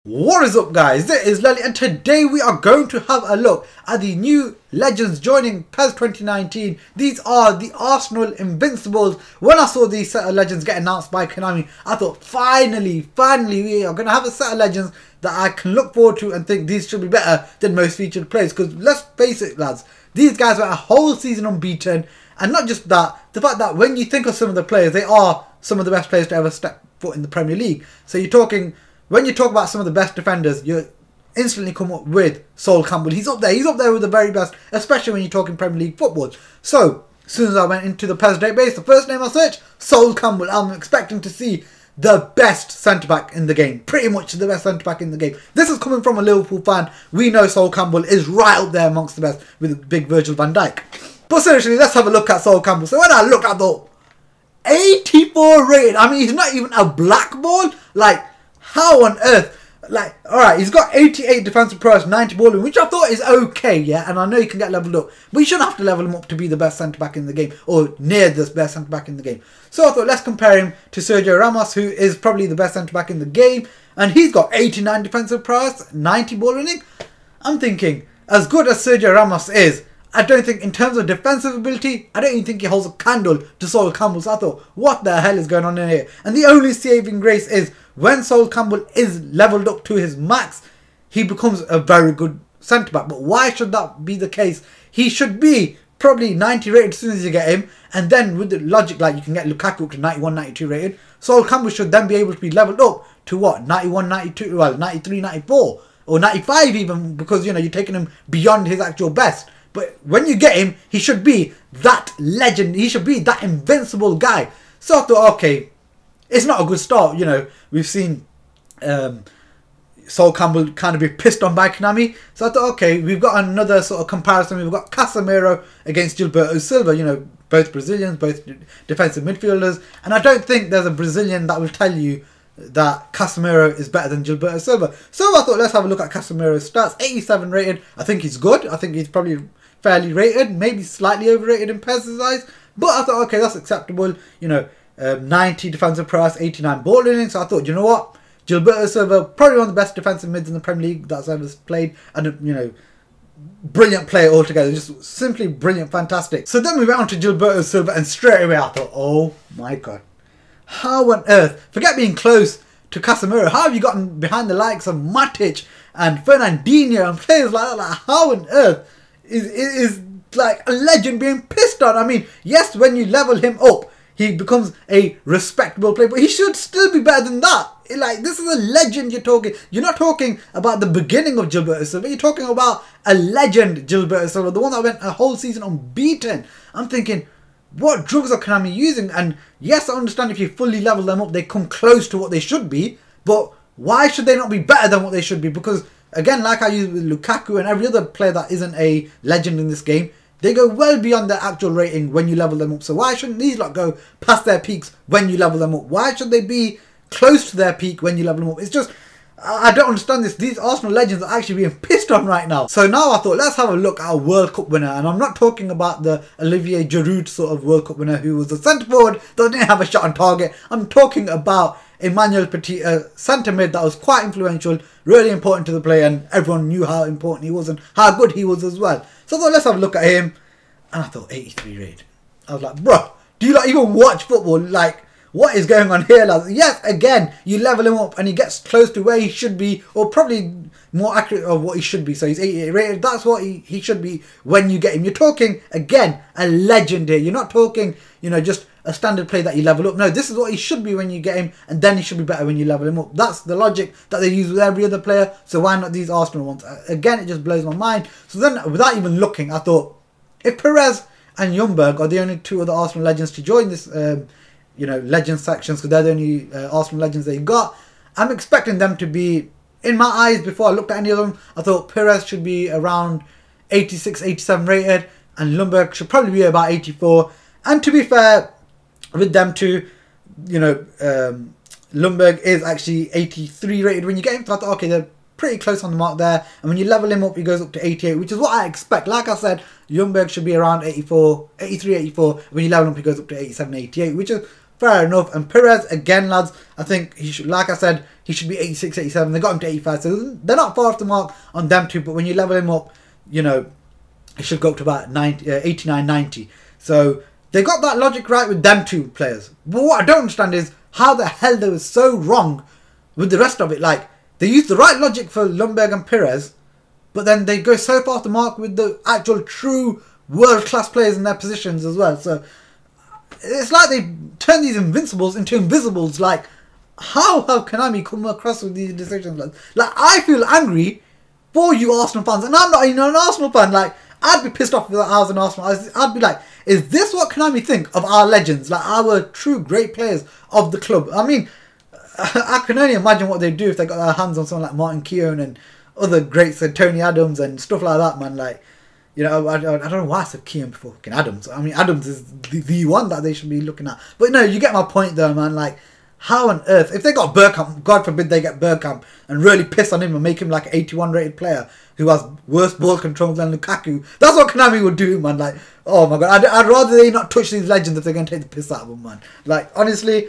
What is up, guys? It is Lely and today we are going to have a look at the new legends joining PES 2019. These are the Arsenal Invincibles. When I saw these set of legends get announced by Konami, I thought finally we are going to have a set of legends that I can look forward to and think these should be better than most featured players. Because let's face it, lads, these guys went a whole season unbeaten, and not just that, the fact that when you think of some of the players, they are some of the best players to ever step foot in the Premier League. So you're talking, when you talk about some of the best defenders, you instantly come up with Sol Campbell. He's up there with the very best, especially when you're talking Premier League football. So as soon as I went into the PES database, the first name I searched, Sol Campbell. I'm expecting to see the best centre-back in the game. Pretty much the best centre-back in the game. This is coming from a Liverpool fan. We know Sol Campbell is right up there amongst the best with big Virgil van Dijk. But seriously, let's have a look at Sol Campbell. So when I look at the 84 rated, I mean, he's not even a black ball. Like, how on earth? Like, alright, he's got 88 defensive prowess, 90 balling, which I thought is okay, yeah, and I know he can get leveled up, but you shouldn't have to level him up to be the best centre-back in the game, or near the best centre-back in the game. So I thought, let's compare him to Sergio Ramos, who is probably the best centre-back in the game, and he's got 89 defensive prowess, 90 ball winning. I'm thinking, as good as Sergio Ramos is, I don't think, in terms of defensive ability, I don't even think he holds a candle to Sol Campbell. So I thought, what the hell is going on in here? And the only saving grace is when Sol Campbell is leveled up to his max, he becomes a very good centre-back. But why should that be the case? He should be probably 90 rated as soon as you get him. And then with the logic, like you can get Lukaku up to 91, 92 rated. Sol Campbell should then be able to be leveled up to what? 91, 92, well, 93, 94. Or 95 even, because, you know, you're taking him beyond his actual best. But when you get him, he should be that legend. He should be that invincible guy. So I thought, okay, it's not a good start. You know, we've seen Sol Campbell kind of be pissed on by Konami. So I thought, okay, we've got another sort of comparison. We've got Casemiro against Gilberto Silva. You know, both Brazilians, both defensive midfielders. And I don't think there's a Brazilian that will tell you that Casemiro is better than Gilberto Silva. So I thought, let's have a look at Casemiro's stats. 87 rated. I think he's good. I think he's probably fairly rated, maybe slightly overrated in PES's eyes, but I thought, okay, that's acceptable. You know, 90 defensive prowess, 89 ball winning. So I thought, you know what, Gilberto Silva, probably one of the best defensive mids in the Premier League that's ever played, and you know, brilliant player altogether, just simply brilliant, fantastic. So then we went on to Gilberto Silva, and straight away I thought, oh my god, how on earth, forget being close to Casemiro, how have you gotten behind the likes of Matic and Fernandinho and players like that? Like, how on earth is like a legend being pissed on? I mean, yes, when you level him up, he becomes a respectable player, but he should still be better than that. Like, this is a legend you're talking. You're not talking about the beginning of Gilberto Silva. You're talking about a legend, Gilberto Silva, the one that went a whole season unbeaten. I'm thinking, what drugs are Konami using? And yes, I understand if you fully level them up, they come close to what they should be, but why should they not be better than what they should be? Because again, like I use with Lukaku and every other player that isn't a legend in this game, they go well beyond their actual rating when you level them up. So why shouldn't these lot go past their peaks when you level them up? Why should they be close to their peak when you level them up? It's just, I don't understand this. These Arsenal legends are actually being pissed on right now. So now I thought, let's have a look at a World Cup winner. And I'm not talking about the Olivier Giroud sort of World Cup winner who was a centre forward that didn't have a shot on target. I'm talking about Emmanuel Petit, a centre mid that was quite influential, really important to the play, and everyone knew how important he was and how good he was as well. So I thought, let's have a look at him. And I thought, 83 rated. I was like, bro, do you not even watch football? Like, what is going on here, lads? Yes, again, you level him up and he gets close to where he should be, or probably more accurate of what he should be. So he's 88 rated. That's what he should be when you get him. You're talking, again, a legend here. You're not talking, you know, just a standard play that you level up. No, this is what he should be when you get him, and then he should be better when you level him up. That's the logic that they use with every other player. So why not these Arsenal ones? Again, it just blows my mind. So then, without even looking, I thought, if Perez and Ljungberg are the only two other Arsenal legends to join this, you know, legend sections, because they're the only Arsenal legends they got, I'm expecting them to be, in my eyes, before I looked at any of them, I thought Perez should be around 86, 87 rated, and Ljungberg should probably be about 84. And to be fair with them two, you know, Ljungberg is actually 83 rated when you get him. So I thought, okay, they're pretty close on the mark there. And when you level him up, he goes up to 88, which is what I expect. Like I said, Ljungberg should be around 84, 83, 84. When you level him up, he goes up to 87, 88, which is fair enough. And Perez, again, lads, I think he should, like I said, he should be 86, 87. They got him to 85, so they're not far off the mark on them two. But when you level him up, you know, it should go up to about 90, 89, 90. So they got that logic right with them two players. But what I don't understand is how the hell they were so wrong with the rest of it. Like, they used the right logic for Ljungberg and Perez, but then they go so far off the mark with the actual true world-class players in their positions as well. So it's like they turn these invincibles into invisibles. Like, how have Konami come across with these decisions? Like, I feel angry for you Arsenal fans, and I'm not even an Arsenal fan. Like, I'd be pissed off if I was an Arsenal. I'd be like, is this what Konami think of our legends, like our true great players of the club? I mean, I can only imagine what they'd do if they got their hands on someone like Martin Keown and other greats, and Tony Adams and stuff like that, man. Like, you know, I don't know why I said Keown before fucking Adams. I mean, Adams is the one that they should be looking at. But no, you get my point though, man. Like, how on earth, if they got Bergkamp, God forbid they get Bergkamp and really piss on him and make him like an 81 rated player who has worse ball control than Lukaku, that's what Konami would do, man. Like, oh my god, I'd rather they not touch these legends if they're going to take the piss out of them, man. Like, honestly,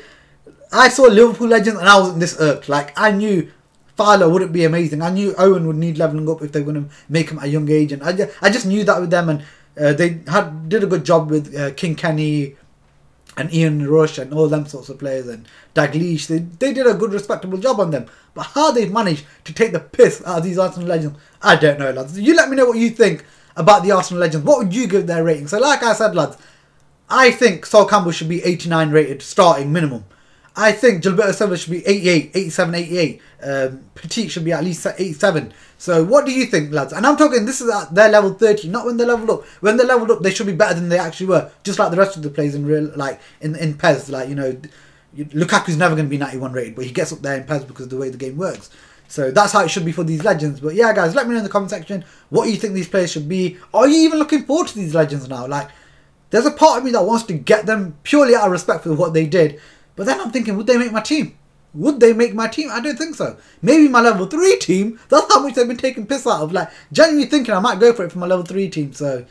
I saw Liverpool legends and I wasn't this irked. Like, I knew Fowler wouldn't be amazing. I knew Owen would need levelling up if they were going to make him at a young age. And I just knew that with them. And they did a good job with King Kenny and Ian Rush and all them sorts of players. And Dalglish, they did a good, respectable job on them. But how they've managed to take the piss out of these Arsenal legends, I don't know, lads. You let me know what you think about the Arsenal legends. What would you give their rating? So like I said, lads, I think Sol Campbell should be 89 rated, starting minimum. I think Gilberto Silva should be 88, 87, 88. Petit should be at least 87. So what do you think, lads? And I'm talking, this is at their level 30, not when they're leveled up. When they're leveled up, they should be better than they actually were. Just like the rest of the players in real, like in PES. Like, you know, Lukaku's never going to be 91 rated, but he gets up there in PES because of the way the game works. So that's how it should be for these legends. But yeah, guys, let me know in the comment section what you think these players should be. Are you even looking forward to these legends now? Like, there's a part of me that wants to get them purely out of respect for what they did. But then I'm thinking, would they make my team? Would they make my team? I don't think so. Maybe my level 3 team. That's how much they've been taking piss out of. Like, genuinely thinking I might go for it for my level 3 team. So,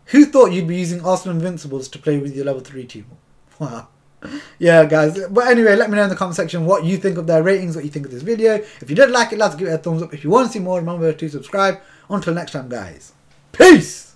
who thought you'd be using Arsenal Invincibles to play with your level 3 team? Wow. Yeah, guys. But anyway, let me know in the comment section what you think of their ratings, what you think of this video. If you did like it, lads, give it a thumbs up. If you want to see more, remember to subscribe. Until next time, guys. Peace!